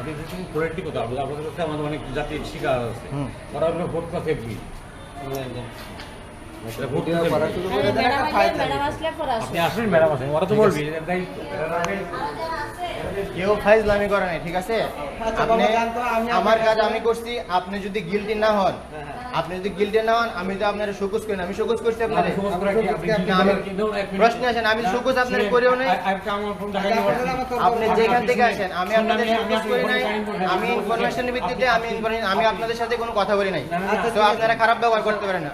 আপনি দেখছেন কোয়ালিটি কথা আপনাদের কাছে আমাদের অনেক জাতির শিকার আছে ওরা হলো ভোট ক্লাস এফবি আপনি আসেন ম্যাডাম আসেন ওরা তো বলবি কেউ ফাইজলামি করে নাই, ঠিক আছে? আপনি আমার কাজ আমি করছি, আপনি যদি গিল্টি না হন, আপনি যদি গিল্টি না হন, আমি তো আপনার শোকজ করি না, আমি শোকজ করছি আপনার প্রশ্ন আসেন, আমি শোকজ আপনার করিও নাই। আপনি যেখান থেকে আসেন, আমি আপনাদের শোকজ করি নাই, আমি ইনফরমেশনের ভিত্তিতে আমি আপনাদের সাথে কোনো কথা বলি নাই, তো আপনারা খারাপ ব্যবহার করতে পারেন না।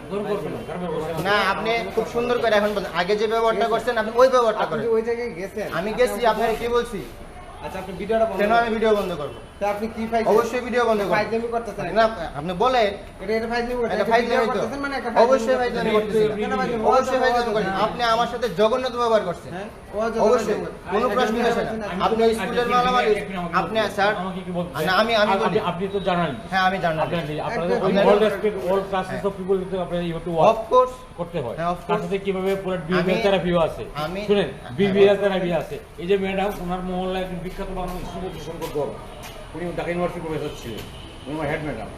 না, আপনি খুব সুন্দর করে এখন বলেন, আগে যে ব্যবহারটা করছেন আপনি ওই ব্যবহারটা করেন। ওই জায়গায় গেছেন, আমি গেছি, আপনারা কি বলছি? আচ্ছা আপনি ভিডিওটা বন্ধ কেন আমি ভিডিও বন্ধ করব? তা আপনি কি ফাইল অবশ্যই ভিডিও বন্ধ করব। ফাইজলামি করতেছেন না, আপনি বলেন এটা ফাইজলামি করতেছেন, এটা ফাইজলামি তো মানে একটা অবশ্যই ফাইজলামি করতেছেন, অবশ্যই ফাইজলামি করতেছেন। আপনি আমার সাথে জঘন্য ব্যবহার করছেন, অবশ্যই কোনো প্রশ্ন আসে না। আপনি স্কুলের মালামাল, আপনি স্যার না, আমি বলি আপনি তো জানেন। হ্যাঁ, আমি জানি। আপনাদের all respect all classes of people কিন্তু আপনাদের you have to of course করতে হয়। হ্যাঁ, of তার course। সাথে কিভাবে পুরো বিহেভিয়ার থেরাপিও আছে। আমি- শুনেন বিহেভিয়ার থেরাপি আছে। এই যে ম্যাডাম ওনার মহল্লায় একজন বিখ্যাত বাংলাদেশ সম্পর্ক উনি ঢাকা ইউনিভার্সিটি প্রফেসর ছিলেন, উনি আমার হেড ম্যাডাম।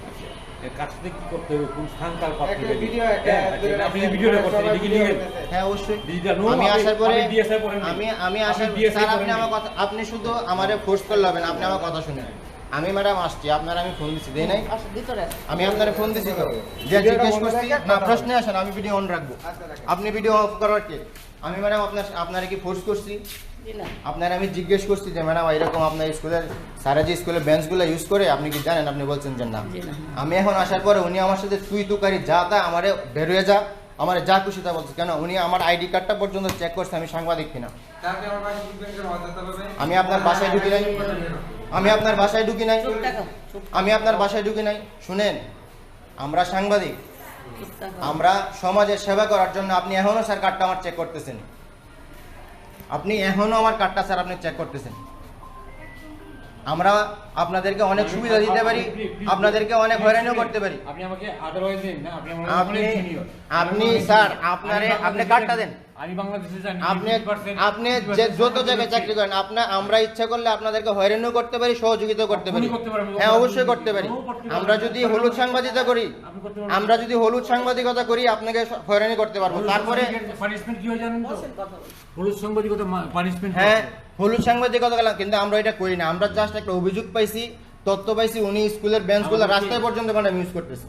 এর কাছ থেকে কি করতে হবে, কোন স্থান কাল পাঠ একটা করতে ভিডিও আপনি ভিডিওটা করছেন এটা কি লিখেন? হ্যাঁ, অবশ্যই। ডিজিটাল আমি আসার পরে ডিএসআই পড়েন আমি আসার স্যার আপনি আমার কথা, আপনি শুধু আমারে ফোর্স করলে হবে না, আপনি আমার কথা শুনেন। আমি ম্যাডাম আসছি, আপনার আমি ফোন দিছি, দেই নাই? আমি আপনার ফোন দিছি তো, যে জিজ্ঞেস করছি না, প্রশ্নে আসেন, আমি ভিডিও অন রাখবো, আপনি ভিডিও অফ করার কে? আমি ম্যাডাম আপনারা কি ফোর্স করছি? আপনারা আমি জিজ্ঞেস করছি যে ম্যাডাম এরকম আপনার স্কুলের সারা যে স্কুলের বেঞ্চগুলো ইউজ করে আপনি কি জানেন? আপনি বলছেন যে না। আমি এখন আসার পরে উনি আমার সাথে তুই তুকারি যা তা আমারে বের হয়ে যা, আমার যা খুশি তা বলছে। কেন? উনি আমার আইডি কার্ডটা পর্যন্ত চেক করছে আমি সাংবাদিক কিনা। আমি আপনার বাসায় ঢুকি নাই, আমি আপনার বাসায় ঢুকি নাই, আমি আপনার বাসায় ঢুকি নাই। শুনেন, আমরা সাংবাদিক, আমরা সমাজের সেবা করার জন্য আপনি এখনো স্যার কার্ডটা আমার চেক করতেছেন, আপনি এখনো আমার কার্ডটা স্যার আপনি চেক করতেছেন। আমরা আপনাদেরকে অনেক সুবিধা দিতে পারি, আপনাদেরকে অনেক হয়রানিও করতে পারি। আপনি আমাকে আদারওয়াইজ দেন না, আপনি আমার আপনি স্যার আপনি কার্ডটা দেন। আমি বাংলাদেশে জানি আপনি যে যত জায়গায় চাকরি করেন, আমরা ইচ্ছা করলে আপনাদেরকে হয়রানিও করতে পারি, সহযোগিতা করতে পারি। হ্যাঁ, অবশ্যই করতে পারি। আমরা যদি হলুদ সাংবাদিকতা করি, আপনাকে হয়রানি করতে পারবো। তারপরে পানিশমেন্ট কি হয় জানেন তো? হলুদ সাংবাদিকতা পানিশমেন্ট। হ্যাঁ, হলুদ সাংবাদিকতা গেলাম, কিন্তু আমরা এটা করি না। আমরা জাস্ট একটা অভিযোগ পাইছি, তথ্য পাইছি, উনি স্কুলের বেঞ্চগুলো রাস্তায় পর্যন্ত ম্যাডাম ইউজ করতেছে।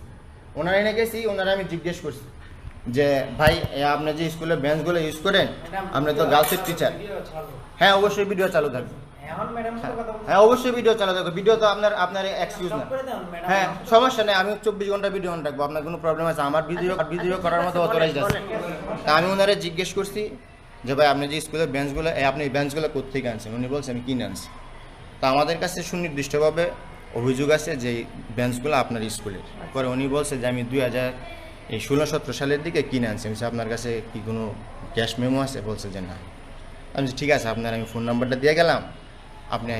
ওনারা এনে গেছি, ওনারা আমি জিজ্ঞেস করছি যে ভাই আপনি যে স্কুলের বেঞ্চগুলো ইউজ করেন, আপনি তো গার্লসের টিচার। হ্যাঁ, অবশ্যই ভিডিও চালু থাকবে। হ্যাঁ, অবশ্যই ভিডিও চালু থাকবে। ভিডিও তো আপনার এক্সকিউজ না। হ্যাঁ, সমস্যা নেই, আমি 24 ঘন্টা ভিডিও অন রাখবো, আপনার কোনো প্রবলেম আছে? আমার ভিডিও করার মতো অথরাইজ আছে। তা আমি ওনারা জিজ্ঞেস করছি যে ভাই আপনি যে স্কুলের বেঞ্চগুলো, আপনি এই বেঞ্চগুলো কোথেকে আনছেন? উনি বলছে আমি কিনে আনছি। তা আমাদের কাছে সুনির্দিষ্টভাবে অভিযোগ আছে যে এই বেঞ্চগুলো আপনার স্কুলের। পরে উনি বলছে যে আমি 2016-17 সালের দিকে কিনে আনছি। আমি আপনার কাছে কি কোনো ক্যাশ মেমো আছে? বলছে যে না। আমি ঠিক আছে, আপনার আমি ফোন নাম্বারটা দিয়ে গেলাম, আপনি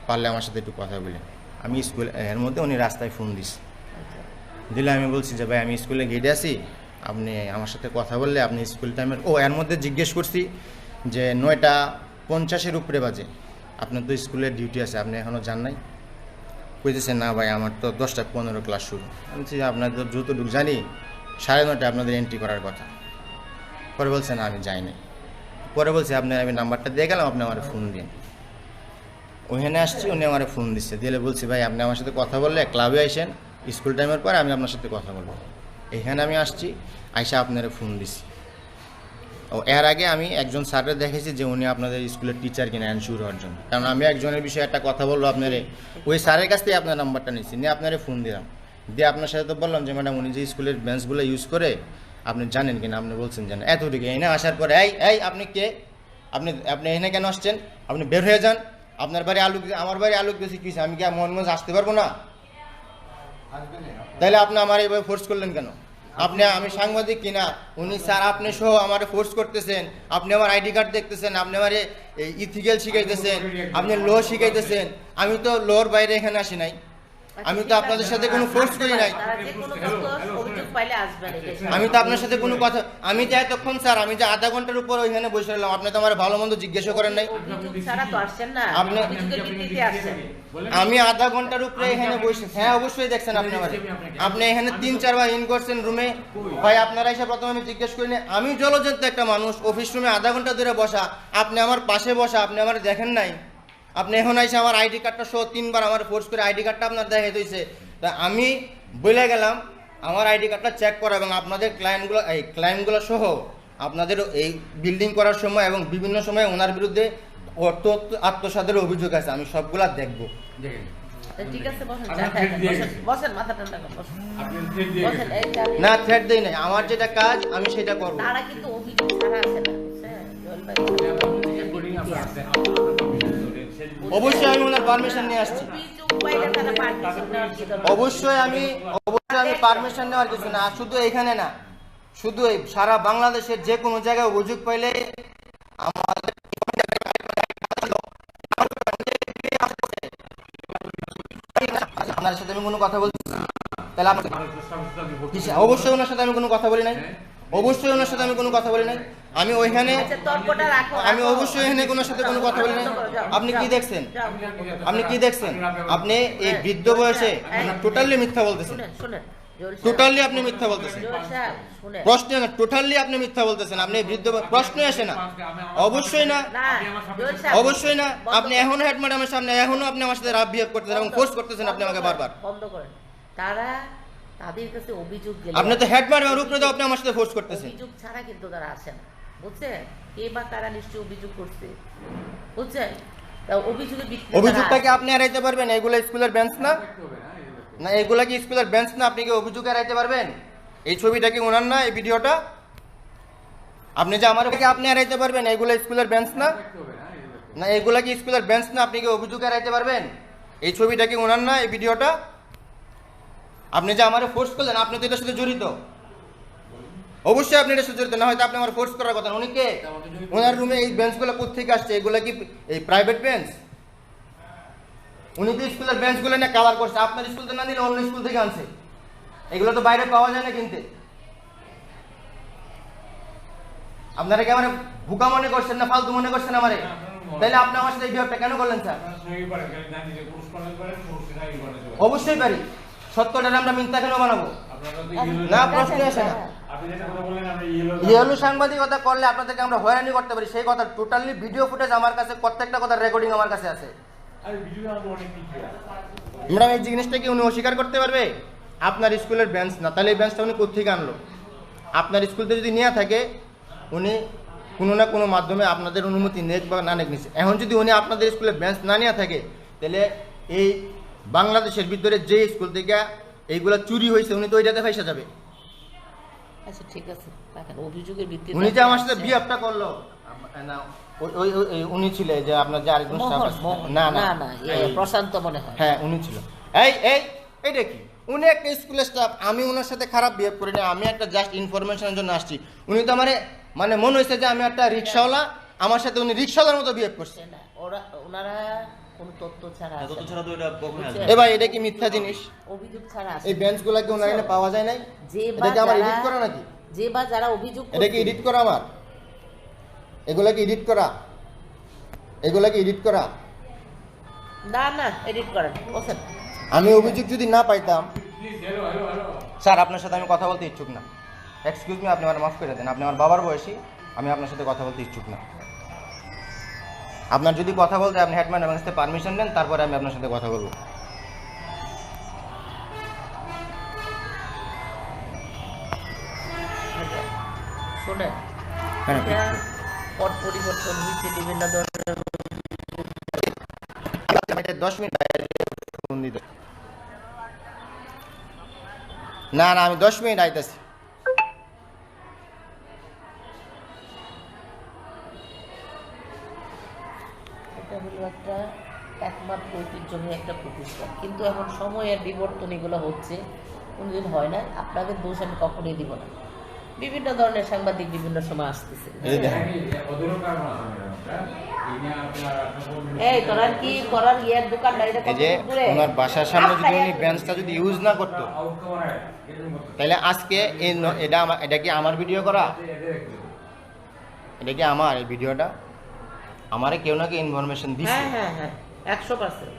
পারলে আমার সাথে একটু কথা বলেন। আমি স্কুল এর মধ্যে উনি রাস্তায় ফোন দিলে আমি বলছি যে ভাই আমি স্কুলে গেটে আছি, আপনি আমার সাথে কথা বললে আপনি স্কুল টাইমের এর মধ্যে জিজ্ঞেস করছি যে 9:50 উপরে বাজে, আপনার তো স্কুলের ডিউটি আছে, আপনি এখনও যান নাই? কইতেছে না ভাই আমার তো 10:15 ক্লাস শুরু। আমি বলছি আপনার তো যতটুকু জানি 9:30 আপনাদের এন্ট্রি করার কথা। পরে বলছে না আমি যাই নাই। পরে বলছে আপনার আমি নাম্বারটা দিয়ে গেলাম, আপনি আমার ফোন দিন। ওখানে আসছি, উনি আমার ফোন দিচ্ছে, দিলে বলছি ভাই আপনি আমার সাথে কথা বললে ক্লাবে আসেন, স্কুল টাইমের পরে আমি আপনার সাথে কথা বলবো। এখানে আমি আসছি, আইসা আপনারা ফোন দিছি। এর আগে আমি একজন স্যারের দেখেছি যে উনি আপনাদের স্কুলের টিচার কিনা এনশিওর হওয়ার জন্য। কারণ আমি একজনের বিষয়ে একটা কথা বলবো আপনারে, ওই স্যারের কাছ থেকে আপনার নাম্বারটা নিচ্ছি, নিয়ে আপনারে ফোন দিলাম, দিয়ে আপনার সাথে তো বললাম যে ম্যাডাম উনি যে স্কুলের বেঞ্চগুলো ইউজ করে আপনি জানেন কিনা? আপনি বলছেন জানেন। এতটুকু এনে আসার পরে এই আপনি কে? আপনি এখানে কেন আসছেন? আপনি বের হয়ে যান। আপনার বাড়ি আমার বাড়ি আলুক বেশি কিছু, আমি কি মোহনগঞ্জ আসতে পারবো না? তাহলে আপনি আমার এইভাবে ফোর্স করলেন কেন? আমি সাংবাদিক কিনা? উনি স্যার আপনি সহ আমার ফোর্স করতেছেন, আপনি আমার আইডি কার্ড দেখতেছেন, আপনি আমার ইথিক্যাল শিখাইতেছেন, আপনি ল শিখাইতেছেন। আমি তো লোর বাইরে এখানে আসি নাই, আমি তো আপনাদের সাথে কোনো ফোর্স করি নাই। পাইলে আসবেন, এটাই স্বাভাবিক। আমি তো আপনার সাথে কোনো কথা, আমি যে এতক্ষণ স্যার, আমি যে আধা ঘন্টার উপর ওইখানে বসে রইলাম, আপনি তো আমার ভালো মন্দ জিজ্ঞাসা করেন নাই। অভিযোগ ছাড়া তো আসছেন না, আপনি- অভিযোগের ভিত্তিতে আসছেন। আমি আধা ঘন্টার উপরে এখানে বসে, হ্যাঁ অবশ্যই দেখছেন আপনি আমার, আপনি এখানে 3-4 বার ইন করছেন রুমে, ভাই আপনারা এসে প্রথমে আমি জিজ্ঞেস করিনি, আমি জলজন্ত একটা মানুষ, অফিস রুমে আধা ঘন্টা ধরে বসা, আপনি আমার পাশে বসা, আপনি আমার দেখেন নাই, আপনি এখন এসে আমার আইডি কার্ডটা সহ 3 বার আমার ফোর্স করে আইডি কার্ডটা আপনার দেখে দিয়েছে, তা আমি বলে গেলাম আমার আইডি কার্ডটা চেক করা এবং আপনাদের ক্লায়েন্টগুলো সহ আপনাদের এই বিল্ডিং করার সময় এবং বিভিন্ন সময় ওনার বিরুদ্ধে অর্থ আত্মসাতের অভিযোগ আছে, আমি সবগুলা দেখবো। দেখেন তো ঠিক আছে, বসেন, আপনার চা খাই, থ্রেড দিয়ে বসেন, গেছে। বসেন, মাথা ঠান্ডা করুন, বসেন, আপনি থ্রেড দিয়ে বসেন, গেছেন। এই চা নিন। না থ্রেট দেই নাই, আমার যেটা কাজ আমি সেটা করবো। তারা কিন্তু অভিযোগ ছাড়া আসে না, বুঝছেন? জল ভাই, রেকর্ডিং আপনার আছে, আপনার permission দিলেন, সেই- অবশ্যই আমি ওনার পারমিশন নিয়ে আসছি, অভিযোগ পাইলে তারা পারমিশন নেওয়ার কি দরকার? অবশ্যই আমি পারমিশন নেওয়ার কিছু না, আর শুধু এখানে না, শুধু এই সারা বাংলাদেশের যে কোনো জায়গায় অভিযোগ পাইলে আমাদের আপনার সাথে আমি কোনো কথা বলছি তাহলে আপনার অবশ্যই ওনার সাথে আমি কোনো কথা বলি নাই, অবশ্যই ওনার সাথে আমি কোনো কথা বলি নাই, আমি ওইখানে আচ্ছা, তর্কটা রাখো, আমি রাখো। অবশ্যই এখানে কোনো সাথে কোনো কথা বলি নাই। আপনি কি দেখছেন, আপনি কি দেখছেন, আপনি এই বৃদ্ধ বয়সে টোটালি মিথ্যা বলতেছেন, শুনেন, শুনেন, জোল সাহেব, টোটালি আপনি মিথ্যা বলতেছেন, জোল সাহেব, শুনেন। প্রশ্ন না, টোটালি আপনি মিথ্যা বলতেছেন, আপনি বৃদ্ধ প্রশ্নই আসে না, অবশ্যই না, না, জোল সাহেব, অবশ্যই না, বন্ধ আপনি করেন। এখনো হেড ম্যাডামের সামনে এখনো আপনি আমার সাথে রাফ বিহেভ করতেছেন এবং ফোর্স করতেছেন আপনি আমাকে বারবার, বন্ধ করেন। তারা তাদের কাছে অভিযোগ গেলে আপনি তো হেড ম্যাডামের উপরে তো আপনি আমার সাথে ফোর্স করতেছেন। অভিযোগ ছাড়া কিন্তু তারা আসে না, বুঝছেন? কে বা কারা নিশ্চয়ই অভিযোগ করছে, বুঝছেন? তা অভিযোগের ভিত্তিতে তারা অভিযোগটাকে আসে। আপনি এড়াইতে পারবেন? এগুলো স্কুলের বেঞ্চ না, না এগুলা কি স্কুলের বেঞ্চ না? আপনি কি অভিযোগ এড়াইতে পারবেন? এই ছবিটা কি ওনার না, এই ভিডিওটা আপনি যে আমার আপনি এড়াইতে পারবেন? এগুলো স্কুলের বেঞ্চ না, না এগুলা কি স্কুলের বেঞ্চ না? আপনি কি অভিযোগ এড়াইতে পারবেন? এই ছবিটা কি ওনার না, এই ভিডিওটা আপনি যে আমারে ফোর্স করলেন, আপনি তো এটার সাথে জড়িত, অবশ্যই আপনি এটার সাথে জড়িত, না হয়তো আপনি আমার ফোর্স করার কথা না। উনি কে? ওনার রুমে এই বেঞ্চগুলো কোথেকে আসছে? এগুলা কি এই প্রাইভেট বেঞ্চ? উনি তো স্কুলের বেঞ্চগুলো নিয়ে কালার করছে, আপনার স্কুল তো না নিলে অন্য স্কুল থেকে আনছে, এগুলো তো বাইরে পাওয়া যায় না কিনতে। আপনারা কি আমার বোকা মনে করছেন না ফালতু মনে করছেন আমারে? তাহলে আপনি আমার সাথে এই বিহেভটা কেন করলেন স্যার? অবশ্যই পারি, সত্যটা আমরা মিথ্যা কেন বানাবো? না প্রশ্ন আসে না। ইয়েলো সাংবাদিকতা করলে আপনাদেরকে আমরা হয়রানি করতে পারি, সেই কথা টোটালি ভিডিও ফুটেজ আমার কাছে, প্রত্যেকটা কথার রেকর্ডিং আমার কাছে আছে। ম্যাডাম এই জিনিসটা কি উনি অস্বীকার করতে পারবে? আপনার স্কুলের বেঞ্চ না, তাহলে এই বেঞ্চটা উনি কোথেকে আনলো? আপনার স্কুল থেকে যদি নিয়ে থাকে, উনি কোনো না কোনো মাধ্যমে আপনাদের অনুমতি নেক বা না নেক নিচ্ছে। এখন যদি উনি আপনাদের স্কুলে বেঞ্চ না নিয়ে থাকে, তাহলে এই বাংলাদেশের ভিতরে যে স্কুল থেকে এইগুলা চুরি হয়েছে উনি তো ওইটাতে ফাইসা যাবে। আচ্ছা ঠিক আছে, দেখেন অভিযোগের ভিত্তিতে উনি যে আমার সাথে বিহেভটা করলো, না উনি ছিল যে আপনার যে আরেকজন staff মোহন, আছে। মোহন, না না না না, প্রশান্ত মনে হয়। হ্যাঁ উনি ছিল। এইটা কি? উনি একটা স্কুলের স্টাফ, আমি ওনার সাথে খারাপ বিহেভ করি না, আমি একটা জাস্ট ইনফরমেশনের জন্য আসছি। উনি তো আমার মানে মনে হয়েছে যে আমি একটা রিক্সাওয়ালা, আমার সাথে উনি রিক্সাওয়ালার মতো বিহেভ করছে। না, ওনারা কোনো তথ্য ছাড়া আসে না। এ ভাই এটা কি মিথ্যা জিনিস? অভিযোগ ছাড়া আসে এই না। বেঞ্চগুলো কি ওনার এখানে পাওয়া যায় নাই? যে বা এটা কি আমার যারা- এডিট করা নাকি? যে বা যারা অভিযোগ এটা কি করছে, এডিট করা আমার? এগুলা কি এডিট করা? এগুলা কি এডিট করা? না না এডিট করেন, বসেন। আমি অভিযোগ যদি না পাইতাম, স্যার আপনার সাথে আমি কথা বলতে ইচ্ছুক না। এক্সকিউজ মি, আপনি আমার মাফ করে দেন, আপনি আমার বাবার বয়সী, আমি আপনার সাথে কথা বলতে ইচ্ছুক না। আপনার যদি কথা বলতে আপনি হেডম্যান আমার কাছে পারমিশন নেন, তারপরে আমি আপনার সাথে কথা বলবো। শোনেন, হ্যাঁ, এটা পট পরিবর্তন হয়েছে বিভিন্ন ধরনের। 10 মিনিট ফোন দিতে। না না আমি 10 মিনিট আইতাছি। এটা হলো একটা একমাত্র ঐতিহ্যময় একটা প্রতিষ্ঠান, কিন্তু এখন সময়ের বিবর্তন এগুলো হচ্ছে, কোনোদিন হয় না। আপনাদের দোষ আমি কখনোই দিব না। বিভিন্ন ধরনের সাংবাদিক বিভিন্ন সময় আসতেছে। এই দেখেন। ওদেরও কারণ আছে ম্যাডাম। এই তোরা কি করার ইয়ের দোকানটা এটা এই কত যে দূরে? ওনার বাসার সামনে যদি উনি বেঞ্চটা যদি ইউজ না করতো তাহলে আজকে এটা কি আমার ভিডিও করা? এটা কি আমার এই ভিডিওটা? আমারে কেউ নাকি ইনফরমেশন দিচ্ছে। হ্যাঁ 100%।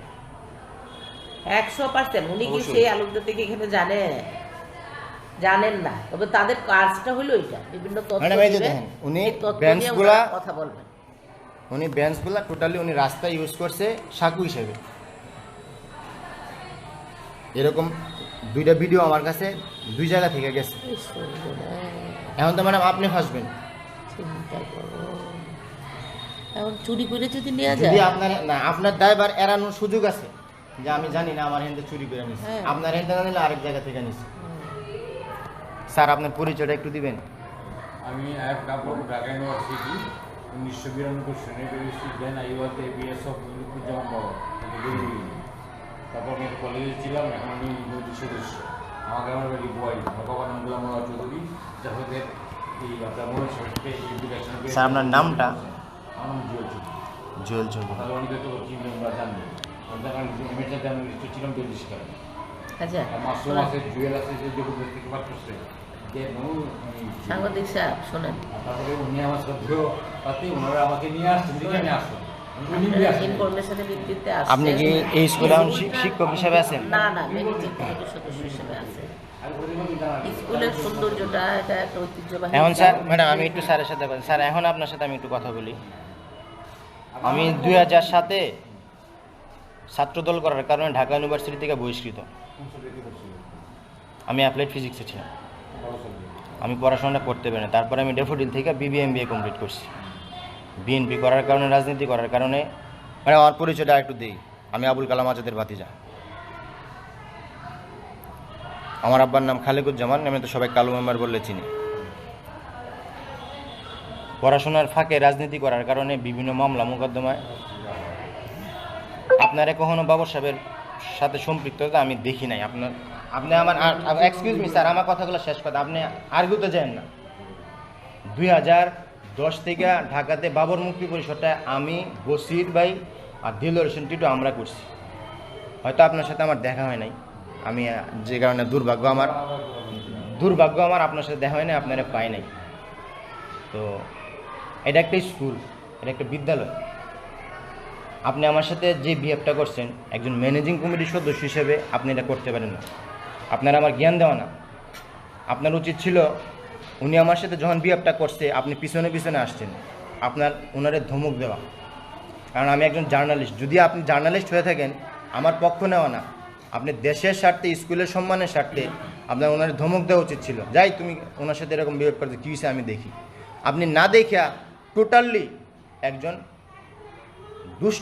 100%। উনি কি অবশ্যই। সেই আলোকদা থেকে এখানে জানেন না, তবে তাদের কাজটা হলো এটা, বিভিন্ন তথ্য ম্যাডাম এই যে দিবে, দেখেন, উনি এই তথ্য নিয়ে বেঞ্চগুলা ওনারা কথা বলবেন। উনি বেঞ্চগুলা টোটালি উনি রাস্তায় ইউজ করছে সাঁকু হিসেবে। এরকম 2টা ভিডিও আমার কাছে 2 জায়গা থেকে গেছে। এই সর্বনাশ, এখন তো ম্যাডাম আপনি ফাঁসবেন চিন্তা করো। এখন চুরি করে যদি নেওয়া যায়, যদি আপনার দায়বার এড়ানোর সুযোগ আছে যে আমি জানি না আমার হেন্দে চুরি করে নিচ্ছে, হ্যাঁ। আপনার হেন্দে না নিলে আরেক জায়গা থেকে নিচ্ছে। স্যার আপনার পরিচয়টা একটু দিবেন? আমি আয়াব কাপুর, ঢাকা ইউনিভার্সিটি 1992 সনে বেরিয়েছি। Then I was ABS of Likuzzaman বাবা। তারপর আমি কলেজে ছিলাম, এখন আমি নদী সদস্য। আমাকে আমার বাড়ি বোয়াই, আমার বাবার নাম গোলাম মোল্লা চৌধুরী। যাদের এই আপনার মনে সাথে এডুকেশন। স্যার আপনার নামটা? আমার নাম জুয়েল চৌধুরী। জুয়েল চৌধুরী। তাহলে অনেকে তো চিনবেন বা জানবেন। আমি তখন এমএসএ আমি ছিলাম 40 টাকা। আচ্ছা আর মাসুম আছে, জুয়েল আছে, যে দেখুন থেকে পাঠ করছে যে সাংবাদিক সাহেব শোনেন, তারপরে উনি আমার শ্রদ্ধেয় পাতি, ওনারা আমাকে নিয়ে আসছেন, দেখে আমি আসলাম। উনি নিয়ে আসছেন। ইনফরমেশনের ভিত্তিতে আসছে। আপনি কি এই স্কুলে এখন শিক্ষক হিসেবে আছেন? না ম্যানেজিং কমিটির সদস্য হিসেবে আছে। আমি প্রতিদিন জানাই। স্কুলের সৌন্দর্যটা এটা একটা ঐতিহ্যবাহী। এখন স্যার ম্যাডাম আমি একটু স্যারের সাথে কথা, স্যার এখন আপনার সাথে আমি একটু কথা বলি। আমি 2007-এ ছাত্রদল করার কারণে ঢাকা ইউনিভার্সিটি থেকে বহিষ্কৃত। আমি অ্যাপ্লাইড ফিজিক্সে ছিলাম। আমি পড়াশোনাটা করতে পারি না, তারপরে আমি ডেফোডিল থেকে BBA কমপ্লিট করছি। বিএনপি করার কারণে, রাজনীতি করার কারণে, মানে আমার পরিচয়টা একটু দিই। আমি আবুল কালাম আজাদের ভাতিজা। আমার আব্বার নাম খালেকুজ্জামান, আমি তো সবাই কালু মেম্বার বললে চিনি। পড়াশোনার ফাঁকে রাজনীতি করার কারণে বিভিন্ন মামলা মোকদ্দমায় আপনারা কখনো বাবর সাহেবের সাথে সম্পৃক্ততা আমি দেখি নাই। আপনি আমার এক্সকিউজ মি স্যার, আমার কথাগুলো শেষ কথা, আপনি আর্গুতে যান না। 2010 থেকে ঢাকাতে বাবর মুক্তি পরিষদটা আমি, বসির ভাই আর দিলর হোসেন টিটু আমরা করছি। হয়তো আপনার সাথে আমার দেখা হয় নাই, আমি যে কারণে দুর্ভাগ্য আমার আপনার সাথে দেখা হয় নাই, আপনারা পাই নাই। তো এটা একটা স্কুল, এটা একটা বিদ্যালয়। আপনি আমার সাথে যে বিহেভটা করছেন একজন ম্যানেজিং কমিটির সদস্য হিসেবে আপনি এটা করতে পারেন না। আপনার আমার জ্ঞান দেওয়া না। আপনার উচিত ছিল উনি আমার সাথে যখন বিহেভটা করছে আপনি পিছনে পিছনে আসছেন, আপনার ওনারে ধমক দেওয়া। কারণ আমি একজন জার্নালিস্ট। যদি আপনি জার্নালিস্ট হয়ে থাকেন, আমার পক্ষ নেওয়া না, আপনি দেশের স্বার্থে, স্কুলের সম্মানের স্বার্থে আপনার ওনারে ধমক দেওয়া উচিত ছিল। যাই তুমি ওনার সাথে এরকম বিহেভ করতে কী হয়েছে আমি দেখি। আপনি না দেখিয়া টোটালি একজন দুষ্ট